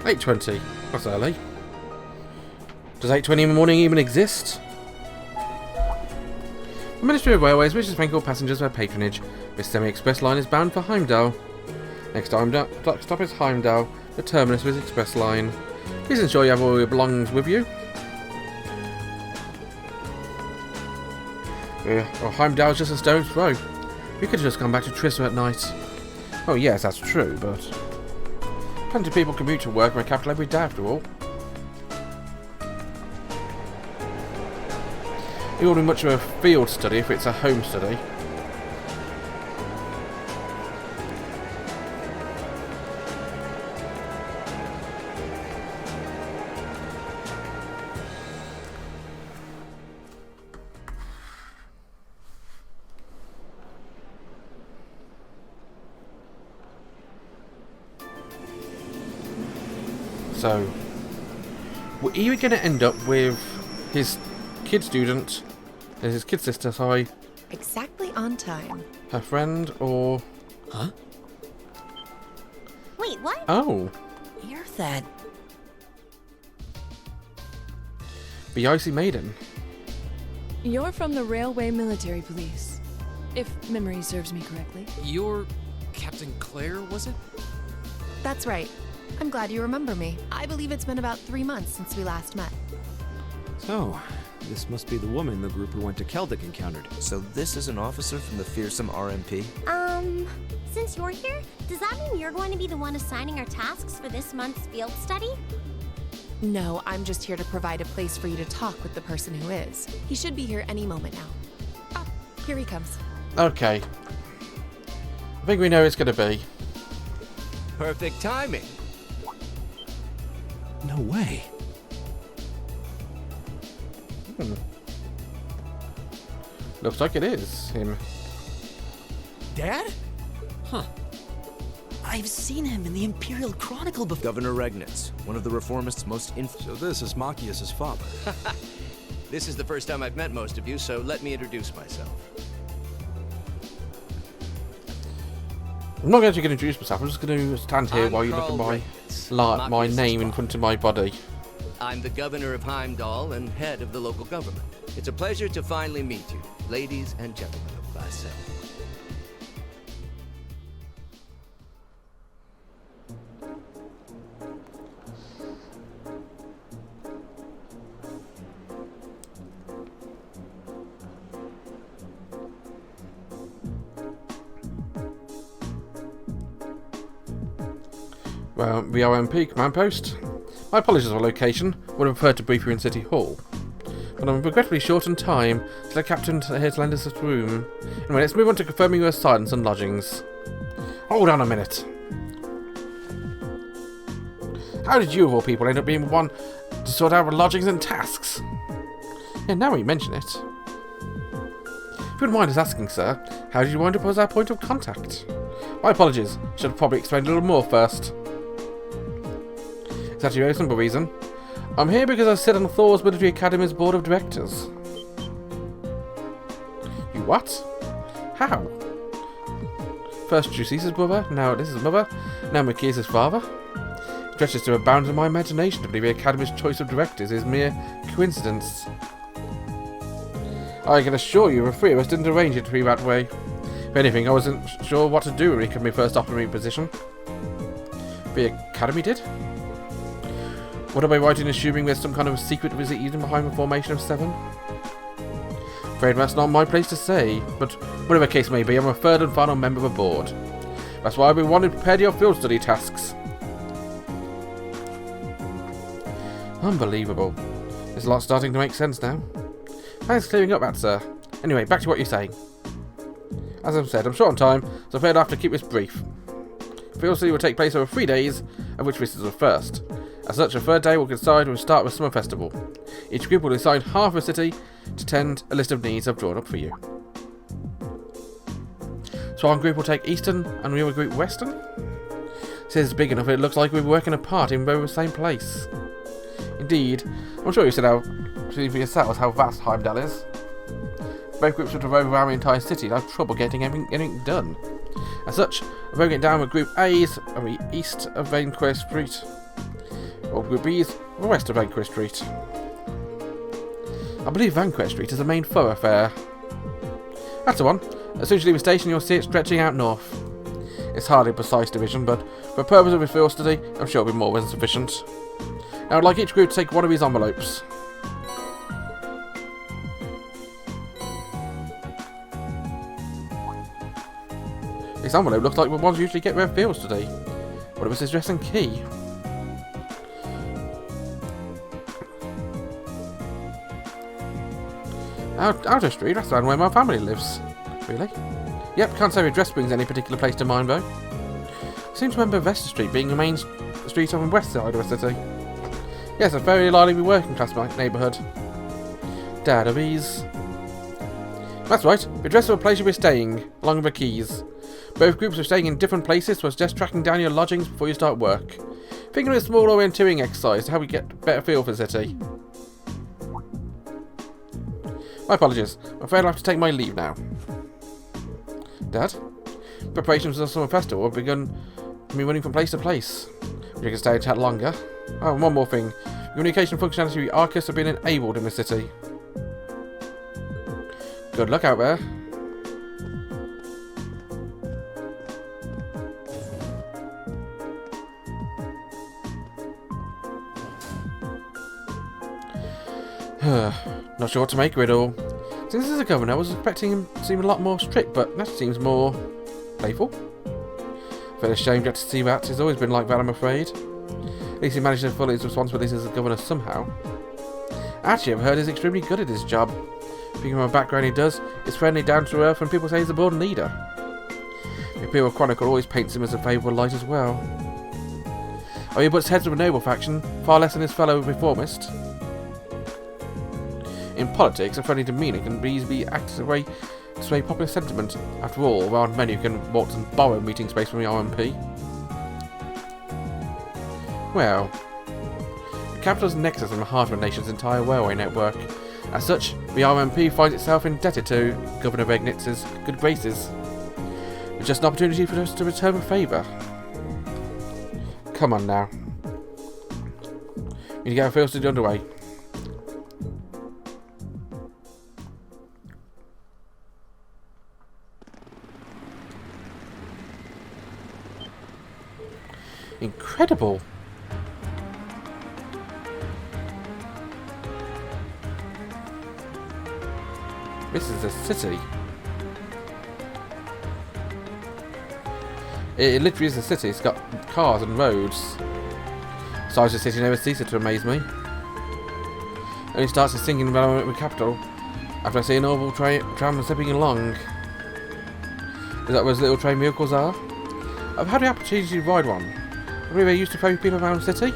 8:20. That's early. Does 8:20 in the morning even exist? The Ministry of Railways wishes to thank all passengers for their patronage. This semi-express line is bound for Heimdall. Next stop is Heimdall, the terminus of this express line. Please ensure you have all your belongings with you. Heimdall's just a stone's throw. We could have just come back to Trissa at night. Oh yes, that's true, but plenty of people commute to work in the capital every day after all. It wouldn't be much of a field study if it's a home study. So, we're either going to end up with his kid student, his kid sister, sorry. Exactly on time. Her friend, or... Huh? Wait, what? Oh. You're that... The Icy Maiden. You're from the Railway Military Police, if memory serves me correctly. You're... Captain Claire, was it? That's right. I'm glad you remember me. I believe it's been about 3 months since we last met. So, this must be the woman the group who went to Celtic encountered. So this is an officer from the fearsome RMP? Since you're here, does that mean you're going to be the one assigning our tasks for this month's field study? No, I'm just here to provide a place for you to talk with the person who is. He should be here any moment now. Ah, here he comes. Okay. I think we know it's going to be. Perfect timing. No way. Looks like it is him. Dad? Huh. I've seen him in the Imperial Chronicle before. Governor Regnitz, one of the Reformists' most So this is Machias' father. This is the first time I've met most of you, so let me introduce myself. I'm not actually going to introduce myself. I'm just going to stand here while you look at Carl my Regnitz, name in Machias' front of my body. I'm the governor of Heimdall and head of the local government. It's a pleasure to finally meet you, ladies and gentlemen of Class 7. Well, the RMP command post. My apologies for location. Would have preferred to brief you in City Hall. But I'm regretfully short on time, so the captain here to lend us a room. Anyway, let's move on to confirming your silence and lodgings. Hold on a minute. How did you, of all people, end up being one to sort out lodgings and tasks? Yeah, now you mention it. If you wouldn't mind us asking, sir, how did you wind up as our point of contact? My apologies. Should have probably explained a little more first. Is that your simple reason? I'm here because I sit on Thors Military Academy's board of directors. You what? How? First Justice's brother, now this is mother, now Machias' father. It stretches to a bound in my imagination to believe the Academy's choice of directors is mere coincidence. I can assure you the three of us didn't arrange it to be that way. If anything, I wasn't sure what to do when the Academy first offered me a position. The Academy did? What am I right in assuming there's some kind of secret visit reason behind the formation of 7? Afraid that's not my place to say, but whatever the case may be, I'm a third and final member of the board. That's why I've been wanting to prepare your field study tasks. Unbelievable. There's a lot starting to make sense now. Thanks for clearing up that, sir. Anyway, back to what you're saying. As I've said, I'm short on time, so I'm afraid I'll have to keep this brief. Field study will take place over 3 days, of which this is the first. As such, a third day will coincide with the start of a summer festival. Each group will assign half a city to tend a list of needs I've drawn up for you. So one group will take Eastern and the other group Western? This is big enough that it looks like we're working apart even though we're in the same place. Indeed, I'm sure you said for yourselves how vast Heimdall is. Both groups would rove around the entire city and have trouble getting anything done. As such, I'm broken it down with Group A's on the east of Vainquest Street. Old Group B is west of Vanquest Street. I believe Vanquest Street is the main thoroughfare. That's the one. As soon as you leave the station, you'll see it stretching out north. It's hardly a precise division, but for the purpose of this field study, I'm sure it'll be more than sufficient. Now I'd like each group to take one of these envelopes. This envelope looks like the ones you usually get with field study. What was his address and key? Outer Street, that's around where my family lives. Really? Yep, can't say the address brings any particular place to mind though. I seem to remember Vesta Street being the main street on the west side of the city. Yes, a very lively working class neighbourhood. Dad, are these... That's right, the address of the place you'll be staying, along with the keys. Both groups are staying in different places, so it's just tracking down your lodgings before you start work. Thinking of a small orienteering exercise to help you get a better feel for the city. My apologies, I'm afraid I'll have to take my leave now. Dad? Preparations for the summer festival have begun to be running from place to place. You can stay a chat longer. Oh, and one more thing. Communication functionality with Arcus have been enabled in the city. Good luck out there. Not sure what to make of it all. Since as a governor, I was expecting him to seem a lot more strict, but that seems more playful. Feel ashamed yet to see that. He's always been like that, I'm afraid. At least he managed to fulfill his responsibilities as a governor somehow. Actually, I've heard he's extremely good at his job. Speaking of my background, he does. He's friendly, down to earth, and people say he's a born leader. The Imperial Chronicle always paints him as a favourable light as well. Oh, he butts heads with a noble faction, far less than his fellow reformist. In politics, a friendly demeanour can easily act as a way to sway popular sentiment. After all, there aren't many who can waltz and borrow meeting space from the RMP. Well, the capital's nexus in the heart of the nation's entire railway network. As such, the RMP finds itself indebted to Governor Regnitz's good graces. It's just an opportunity for us to return a favour. Come on now. We need to get our field study underway. Incredible! This is a city. It literally is a city. It's got cars and roads. The size of the city never ceases to amaze me. It only starts to sink in the capital after I see an oval tram zipping along. Is that where those little train vehicles are? I've had the opportunity to ride one. I believe they used to ferry people around the city.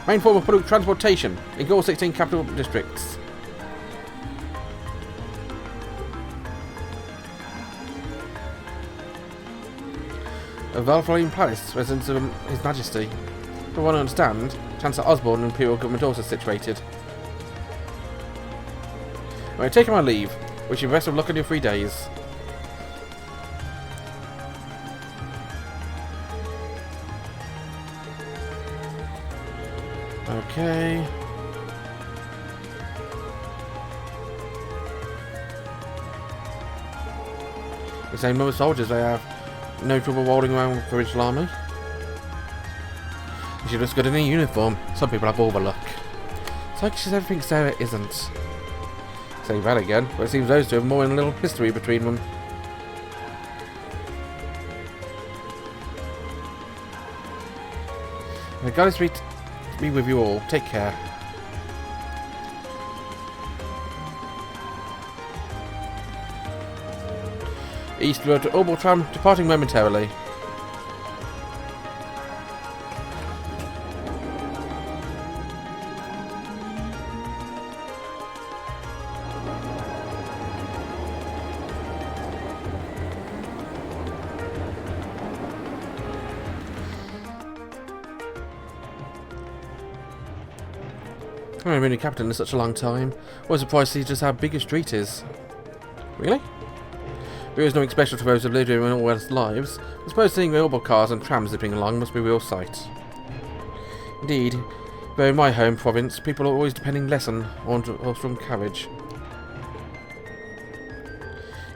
Main form of public transportation in all 16 capital districts. A Valvoline Palace, residence of His Majesty. From what I understand, Chancellor Osborne and Imperial Government also situated. I'm taking my leave. Wish you the best of luck on your 3 days. Okay. The same number of soldiers they have. No trouble rolling around with the provincial army. She looks good in a uniform. Some people have all the luck. It's like she's everything Sarah isn't. Say that again, but it seems those two have more than a little history between them. The goddess be with you all. Take care. Eastward to Orbal Tram, departing momentarily. I haven't been a captain in such a long time. I was surprised to see just how big a street is. Really? There is nothing special to those who lived here in all their lives. I suppose seeing the Orbal cars and trams zipping along must be a real sight. Indeed, though in my home province, people are always depending less on horse drawn carriage.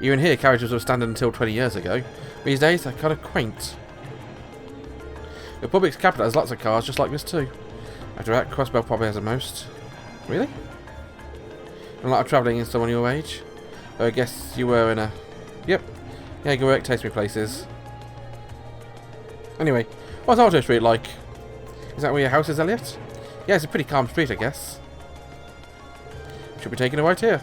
Even here, carriages were standard until 20 years ago. These days, they're kind of quaint. The Republic's capital has lots of cars just like this too. After that, Crossbell probably has the most. Really? A lot of travelling in someone your age? Though I guess you were in a... Yep. Yeah, go work, taste me places. Anyway, what's Auto Street like? Is that where your house is, Elliot? Yeah, it's a pretty calm street, I guess. Should be taking a right here.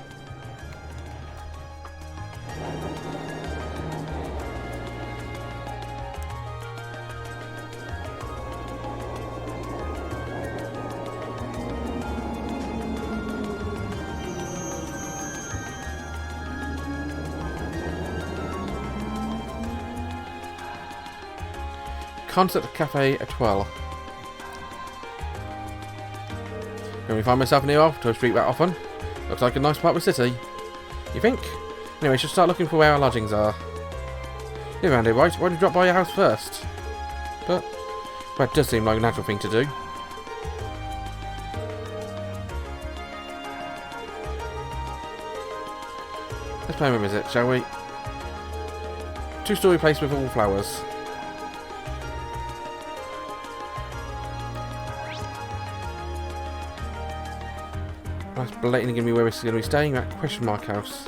Concert Cafe at 12. Don't really find myself near Auto Street that often. Looks like a nice part of the city. You think? Anyway, I should start looking for where our lodgings are. Yeah, Randy, right? Why don't you drop by your house first? But that does seem like a natural thing to do. Let's pay him a visit, shall we? Two-story place with all flowers. That's blatantly going to be where we're going to be staying, that question mark house.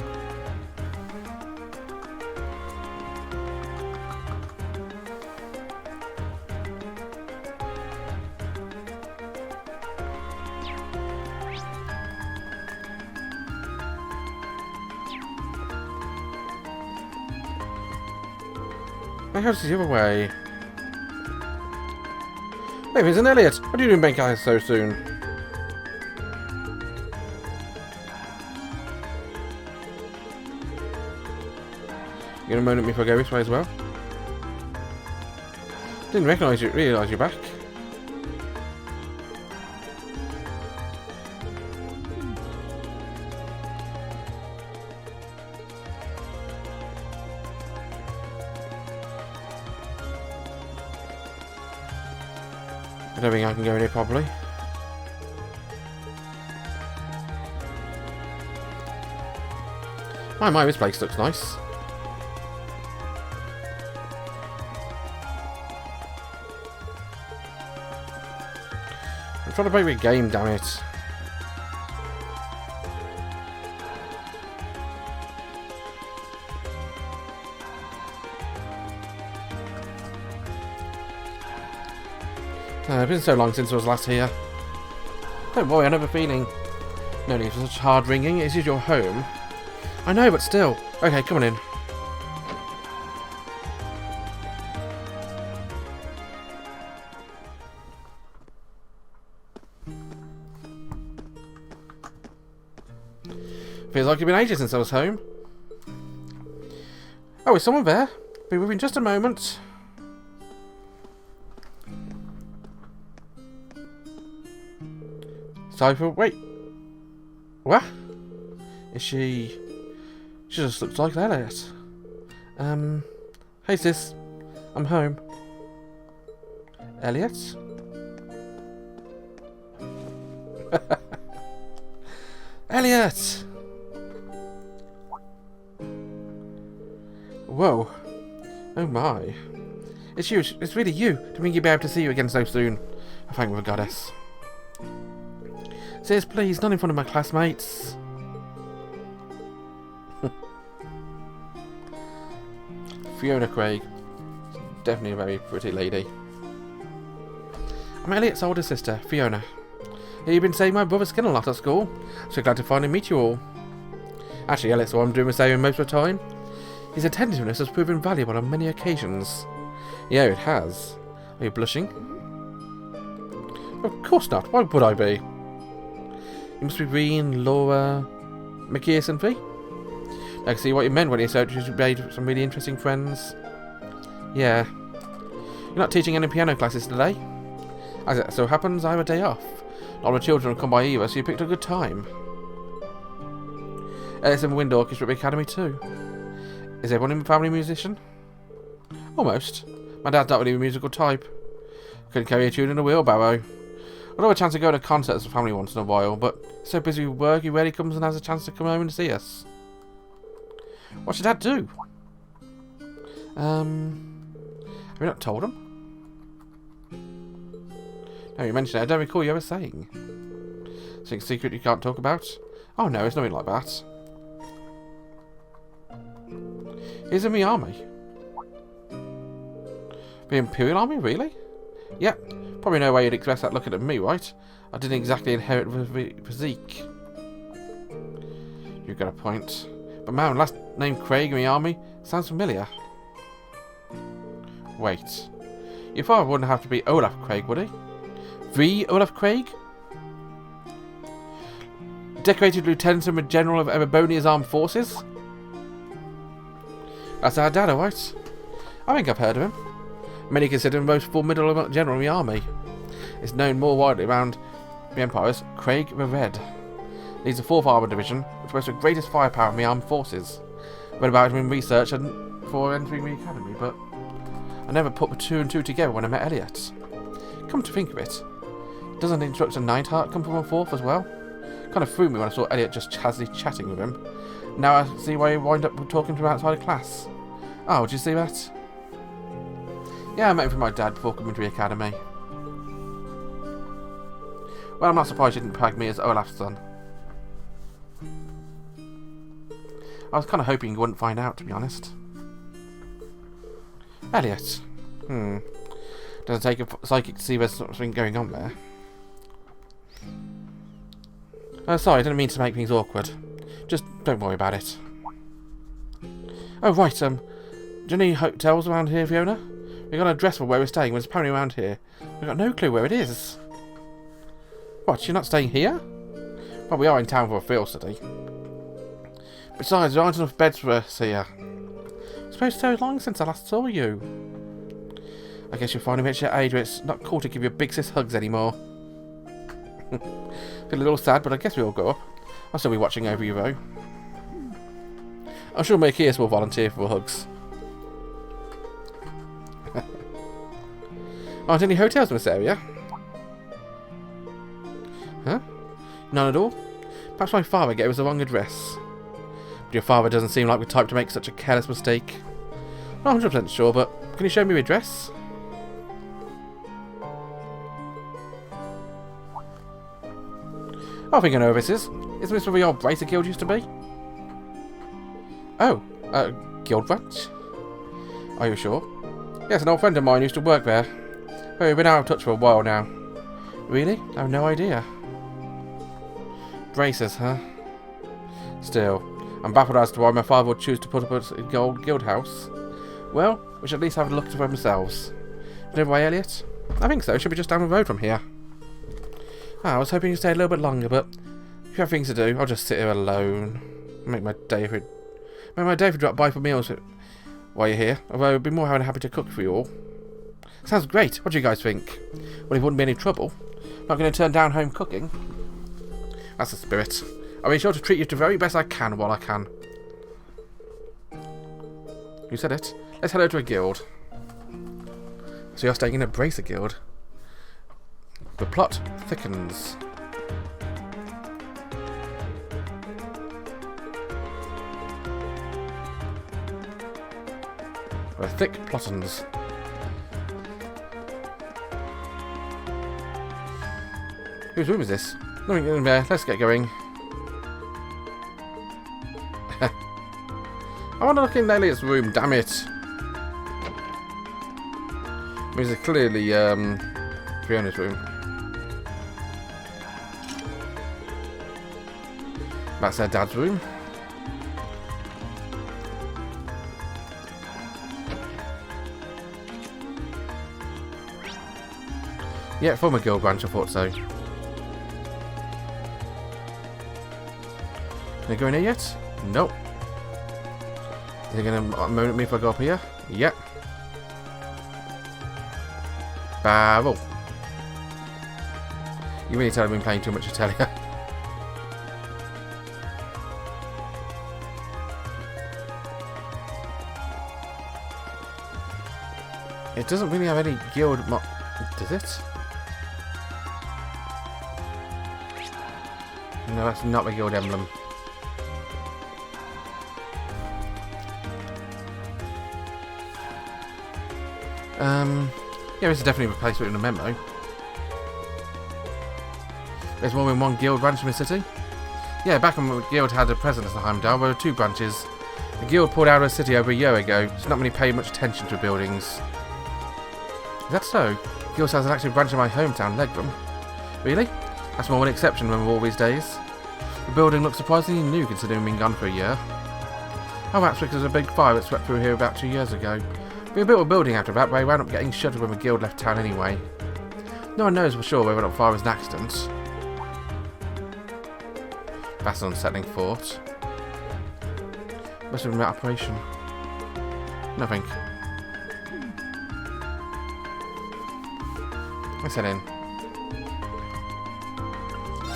My house is the other way. Hey, there's an Elliot. What are you doing back here so soon? You gonna moan at me if I go this way as well? Didn't realise you're back. I don't think I can go in here properly. My, this place looks nice. I'm trying to play with a game, damn it. It's been so long since I was last here. Don't worry, I know the feeling. No need for such hard ringing. This is your home. I know, but still. Okay, come on in. Feels like it's been ages since I was home. Oh, is someone there? Be with me in just a moment. Wait. What? Is she... She just looks like Elliot. Hey sis. I'm home. Elliot? Elliot! Whoa. Oh my. It's you. It's really you. Don't think you'd be able to see you again so soon. I thank the goddess. Sis, please, not in front of my classmates. Fiona Craig. Definitely a very pretty lady. I'm Elliot's older sister, Fiona. You've been saving my brother's skin a lot at school. So glad to finally meet you all. Actually, Elliot's what I'm doing the saving most of the time. His attentiveness has proven valuable on many occasions. Yeah, it has. Are you blushing? Of course not. Why would I be? You must be Rean, Laura, McKearson V? I can see what you meant when you said you made some really interesting friends. Yeah. You're not teaching any piano classes today? As it so happens, I have a day off. Not all the children will come by either, so you picked a good time. There's some wind orchestra at the academy too. Is everyone in the family a musician? Almost. My dad's not really a musical type. Couldn't carry a tune in a wheelbarrow. I'd have a chance to go to concerts with family once in a while, but so busy with work he rarely comes and has a chance to come home and see us. What should Dad do? Have you not told him? No, you mentioned it. I don't recall you ever saying. Something secret you can't talk about? Oh no, it's nothing like that. He's in the army. The Imperial Army, really? Yep. Probably no way you'd express that looking at me, right? I didn't exactly inherit the physique. You've got a point. But man, last name Craig in the army sounds familiar. Wait. Your father wouldn't have to be Olaf Craig, would he? The Olaf Craig? Decorated Lieutenant General of Erebonia's Armed Forces? That's our dad, alright. I think I've heard of him. Many consider him the most formidable general in the army. It's known more widely around the Empire as Craig the Red. He's the 4th Armoured Division, which boasts the greatest firepower in the armed forces. I read about him in research and before entering the academy, but I never put the 2 and 2 together when I met Elliot. Come to think of it, doesn't the instructor Nightheart come from a 4th as well? Kind of threw me when I saw Elliot just casually chatting with him. Now I see why he wound up talking to him outside of class. Oh, did you see that? Yeah, I met him from my dad before coming to the academy. Well, I'm not surprised you didn't tag me as Olaf's son. I was kind of hoping you wouldn't find out, to be honest. Elliot. Doesn't take a psychic to see there's something going on there. Sorry, I didn't mean to make things awkward. Just don't worry about it. Oh, right, do you know any hotels around here, Fiona? We got an address for where we're staying, but it's apparently around here. We've got no clue where it is. What, you're not staying here? Well, we are in town for a field study. Besides, there aren't enough beds for us here. I suppose so long since I last saw you. I guess you're finally reached your age where it's not cool to give your big sis hugs anymore. Feel a little sad, but I guess we all go up. I'll still be watching over you, though. I'm sure Makias will volunteer for hugs. Aren't any hotels in this area? Huh? None at all? Perhaps my father gave us the wrong address. But your father doesn't seem like the type to make such a careless mistake. Not 100% sure, but can you show me the address? I think I know where this is. Isn't this where the old Bracer Guild used to be? Oh, Guild Ranch? Are you sure? Yes, an old friend of mine used to work there. But we've been out of touch for a while now. Really? I have no idea. Bracers, huh? Still, I'm baffled as to why my father would choose to put up a old guild house. Well, we should at least have a look for themselves. Live by Elliot? I think so. Should be just down the road from here. I was hoping you'd stay a little bit longer, but if you have things to do, I'll just sit here alone. Make my day if you drop by for meals while you're here. Although I'd be more than happy to cook for you all. Sounds great. What do you guys think? Well, it wouldn't be any trouble. Not going to turn down home cooking. That's the spirit. I'll be sure to treat you to the very best I can while I can. You said it. Let's head over to a guild. So you're staying in a Bracer Guild. The plot thickens. The thick plottons. Whose room is this? Nothing in there. Let's get going. I want to look in Elliot's room, damn it. This is clearly Fiona's room. That's her dad's room. Yeah, former guild branch, I thought so. Can I go in here yet? Nope. Is he going to moan at me if I go up here? Yep. Barrel. You really tell me I'm playing too much, I tell you. It doesn't really have any guild does it? No, that's not the guild emblem. Yeah, this is definitely replaced with in a memo. There's more than one guild branch in the city? Yeah, back when the guild had a presence in Heimdall, there were 2 branches. The guild pulled out of the city over a year ago, so not many pay much attention to the buildings. Is that so? The guild has an active branch in my hometown, Leghorn. Really? That's more of an exception than all these days. The building looks surprisingly new considering being gone for a year. Oh, perhaps because of a big fire that swept through here about 2 years ago. We built a building after that, but they wound up getting shuttered when the guild left town anyway. No one knows for sure whether that fire was an accident. That's an unsettling thought. Must have been that operation. Nothing. Let's head in.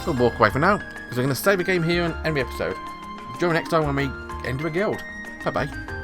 We'll walk away for now, because we're going to save the game here and end the episode. Join me next time when we enter a guild. Bye bye.